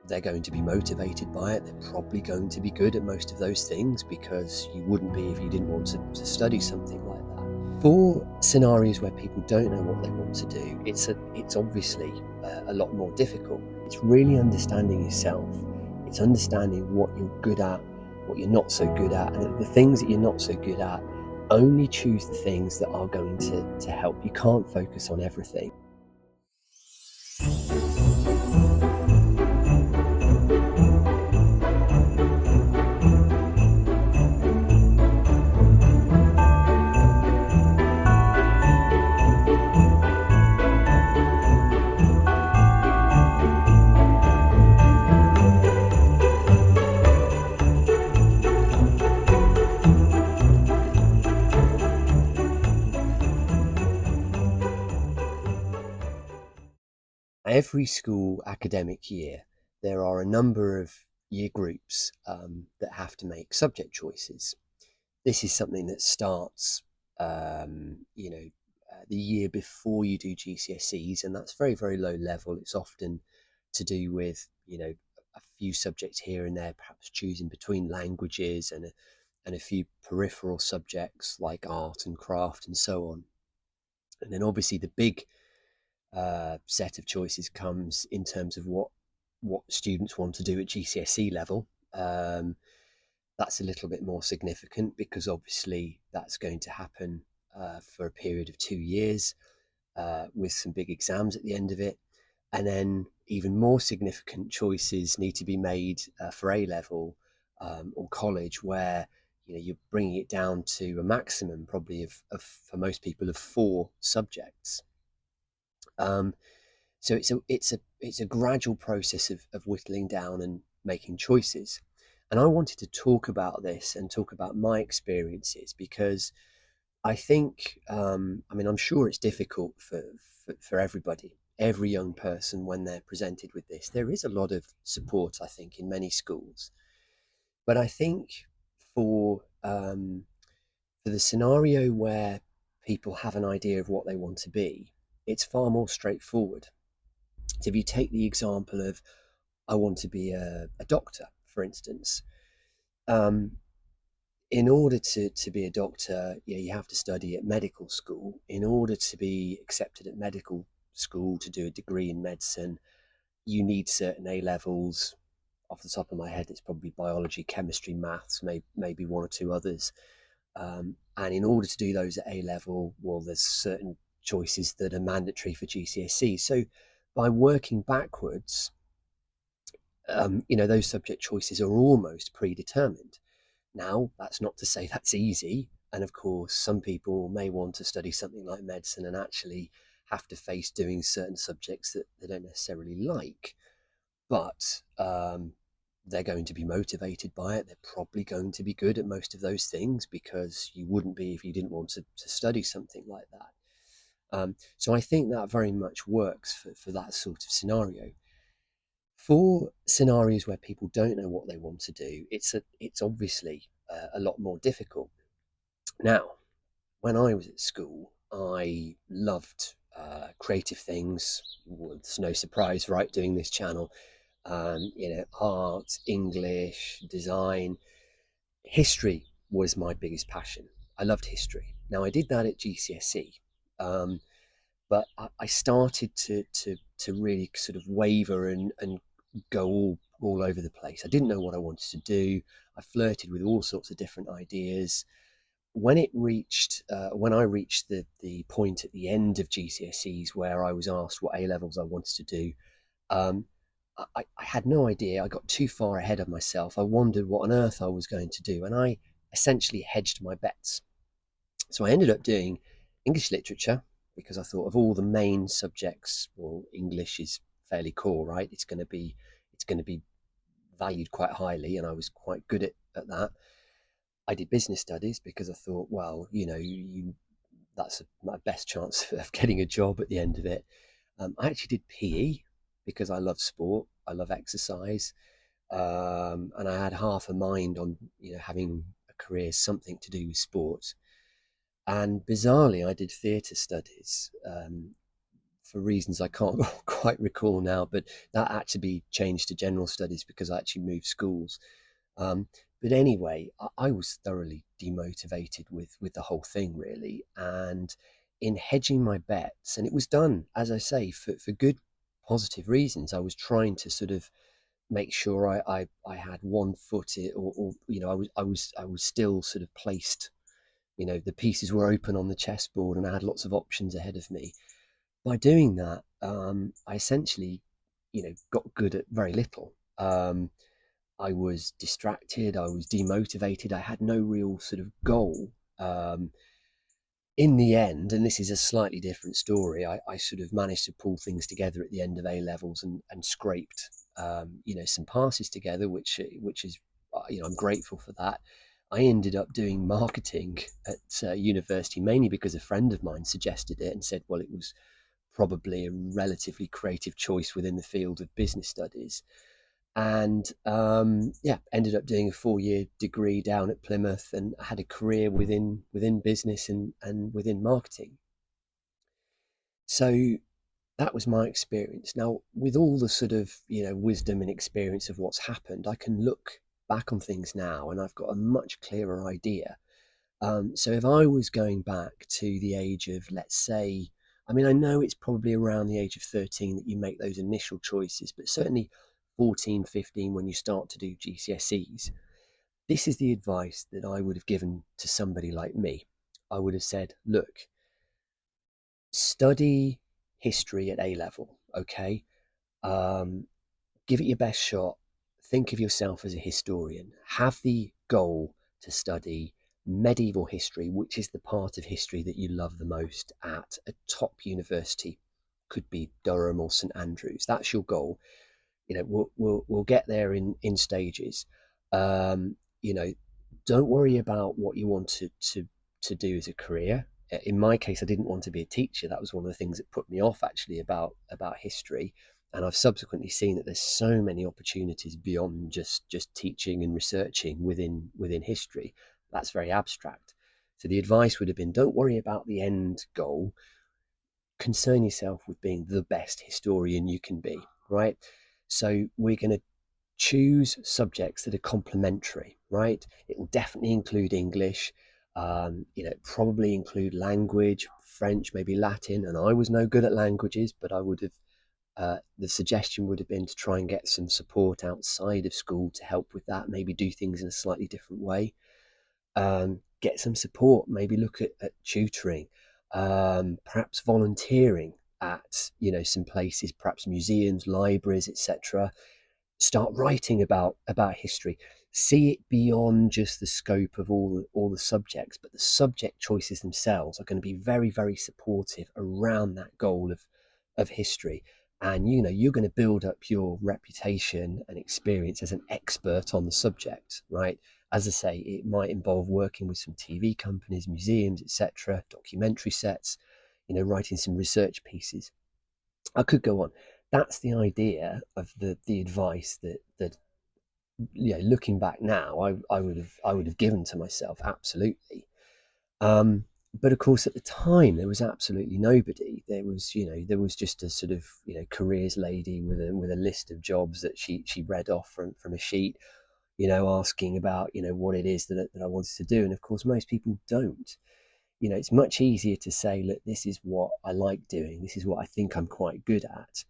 they're going to be motivated by it. They're probably going to be good at most of those things, because you wouldn't be if you didn't want to study something like that. For scenarios where people don't know what they want to do, it's obviously a lot more difficult. It's really understanding yourself. It's understanding what you're good at, what you're not so good at, and the things that you're not so good at, only choose the things that are going to help. You can't focus on everything. Every school academic year, there are a number of year groups that have to make subject choices. This is something that starts, the year before you do GCSEs, and that's very, very low level. It's often to do with, a few subjects here and there, perhaps choosing between languages and a few peripheral subjects like art and craft and so on. And then obviously the big set of choices comes in terms of what students want to do at GCSE level. That's a little bit more significant, because obviously that's going to happen for a period of 2 years, with some big exams at the end of it. And then even more significant choices need to be made for A level or college, where you're bringing it down to a maximum probably of for most people of 4 subjects. Um, so it's a gradual process of whittling down and making choices. And I wanted to talk about this and talk about my experiences, because I think, I'm sure it's difficult for everybody, every young person, when they're presented with this. There is a lot of support, I think, in many schools. But I think for for the scenario where people have an idea of what they want to be, it's far more straightforward. So if you take the example of, I want to be a doctor, for instance, um, in order to be a doctor, you have to study at medical school. In order to be accepted at medical school to do a degree in medicine, you need certain A levels. Off the top of my head, it's probably biology, chemistry, maths, maybe one or two others. And in order to do those at A level, well, there's certain choices that are mandatory for GCSE. So by working backwards, those subject choices are almost predetermined. Now, that's not to say that's easy. And of course, some people may want to study something like medicine and actually have to face doing certain subjects that they don't necessarily like. But they're going to be motivated by it. They're probably going to be good at most of those things, because you wouldn't be if you didn't want to study something like that. So I think that very much works for that sort of scenario. For scenarios where people don't know what they want to do, it's obviously a lot more difficult. Now, when I was at school, I loved creative things. Well, it's no surprise, right? Doing this channel, art, English, design, history was my biggest passion. I loved history. Now, I did that at GCSE, um, but I started to really sort of waver and go all over the place. I didn't know what I wanted to do. I flirted with all sorts of different ideas. When I reached the point at the end of GCSEs where I was asked what A levels I wanted to do, um, I had no idea. I got too far ahead of myself. I wondered what on earth I was going to do, and I essentially hedged my bets. So I ended up doing English literature, because I thought, of all the main subjects, well, English is fairly core, right? It's going to be valued quite highly, and I was quite good at that. I did business studies because I thought, well, that's my best chance of getting a job at the end of it. I actually did PE because I love sport, I love exercise, and I had half a mind on having a career something to do with sport. And bizarrely, I did theatre studies for reasons I can't quite recall now, but that had to be changed to general studies because I actually moved schools. Um, but anyway, I was thoroughly demotivated with the whole thing, really. And in hedging my bets, and it was done, as I say, for good, positive reasons. I was trying to sort of make sure I had one foot or I was still sort of placed. The pieces were open on the chessboard, and I had lots of options ahead of me. By doing that, I essentially, got good at very little. I was distracted. I was demotivated. I had no real sort of goal. In the end, and this is a slightly different story, I sort of managed to pull things together at the end of A levels and scraped, some passes together, which is, I'm grateful for that. I ended up doing marketing at university mainly because a friend of mine suggested it and said, well, it was probably a relatively creative choice within the field of business studies. And yeah, ended up doing a 4-year degree down at Plymouth and had a career within business and within marketing. So that was my experience. Now, with all the sort of wisdom and experience of what's happened, I can look back on things now and I've got a much clearer idea. So if I was going back to the age of, let's say, I mean, I know it's probably around the age of 13 that you make those initial choices, but certainly 14, 15, when you start to do GCSEs, this is the advice that I would have given to somebody like me. I would have said, look, study history at A level, okay? Um, Give it your best shot. Think of yourself as a historian. Have the goal to study medieval history, which is the part of history that you love the most at a top university. Could be Durham or St Andrews. That's your goal. We'll get there in stages. You know, don't worry about what you want to do as a career. In my case, I didn't want to be a teacher. That was one of the things that put me off actually about history. And I've subsequently seen that there's so many opportunities beyond just teaching and researching within history. That's very abstract. So the advice would have been, don't worry about the end goal. Concern yourself with being the best historian you can be, right? So we're going to choose subjects that are complementary, right? It will definitely include English, probably include language, French, maybe Latin. And I was no good at languages, but I would have, the suggestion would have been to try and get some support outside of school to help with that, maybe do things in a slightly different way. Get some support, maybe look at tutoring, perhaps volunteering at, some places, perhaps museums, libraries, etc. Start writing about history. See it beyond just the scope of all the subjects, but the subject choices themselves are going to be very, very supportive around that goal of history. And you're going to build up your reputation and experience as an expert on the subject, right? As I say, it might involve working with some TV companies, museums, etc., documentary sets, writing some research pieces. I could go on. That's the idea of the advice that looking back now, I would have given to myself, absolutely. Um, but of course, at the time, there was absolutely nobody. There was just a sort of careers lady with a list of jobs that she read off from a sheet, asking about what it is that I wanted to do. And of course, most people don't. It's much easier to say, look, this is what I like doing. This is what I think I'm quite good at.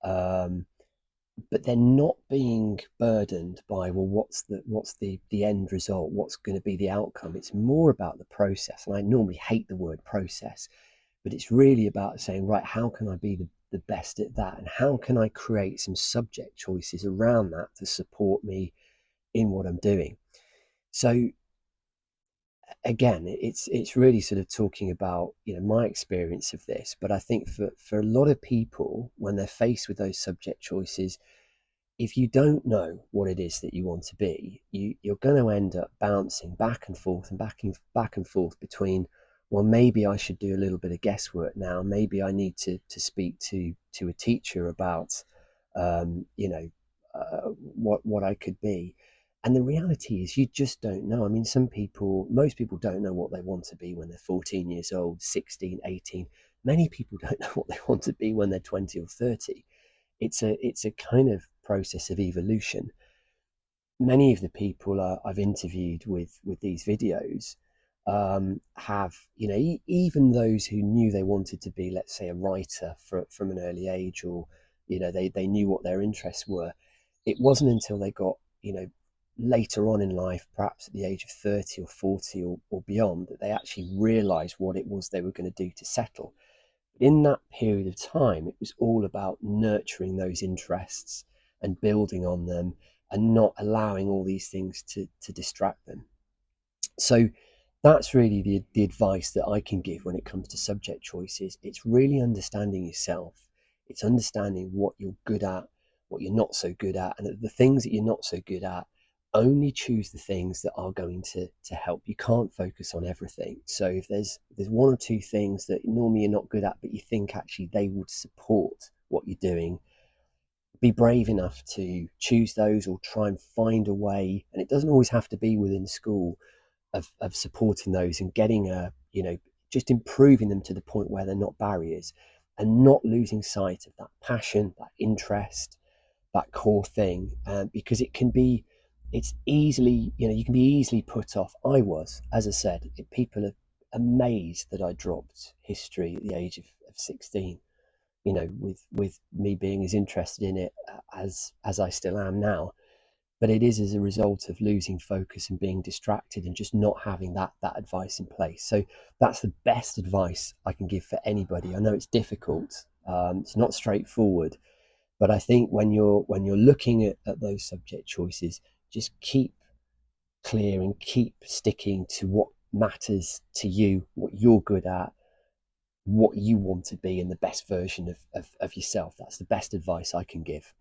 Um, but they're not being burdened by, well, what's the end result, what's going to be the outcome. It's more about the process, and I normally hate the word process, but it's really about saying, right, how can I be the best at that, and how can I create some subject choices around that to support me in what I'm doing. So again, it's really sort of talking about my experience of this, but I think for a lot of people, when they're faced with those subject choices, if you don't know what it is that you want to be, you're going to end up bouncing back and forth and back and forth between, well, maybe I should do a little bit of guesswork now. Maybe I need to speak to a teacher about, what I could be. And the reality is, you just don't know. I mean, most people don't know what they want to be when they're 14 years old, 16, 18. Many people don't know what they want to be when they're 20 or 30. It's a kind of process of evolution. Many of the people I've interviewed with these videos have, even those who knew they wanted to be, let's say, a writer from an early age, or, they knew what their interests were. It wasn't until they got, later on in life, perhaps at the age of 30 or 40 or beyond, that they actually realized what it was they were going to do to settle. In that period of time, it was all about nurturing those interests and building on them, and not allowing all these things to distract them. So that's really the advice that I can give when it comes to subject choices. It's really understanding yourself. It's understanding what you're good at, what you're not so good at, and the things that you're not so good at, only choose the things that are going to help. You can't focus on everything. So if there's one or two things that normally you're not good at, but you think actually they would support what you're doing, be brave enough to choose those, or try and find a way. And it doesn't always have to be within school, of supporting those and getting just improving them to the point where they're not barriers, and not losing sight of that passion, that interest, that core thing, because it's easily, you can be easily put off. I was, as I said, people are amazed that I dropped history at the age of 16, with me being as interested in it as I still am now. But it is as a result of losing focus and being distracted, and just not having that advice in place. So that's the best advice I can give for anybody. I know it's difficult, it's not straightforward, but I think when you're looking at those subject choices, just keep clear and keep sticking to what matters to you, what you're good at, what you want to be, and the best version of yourself. That's the best advice I can give.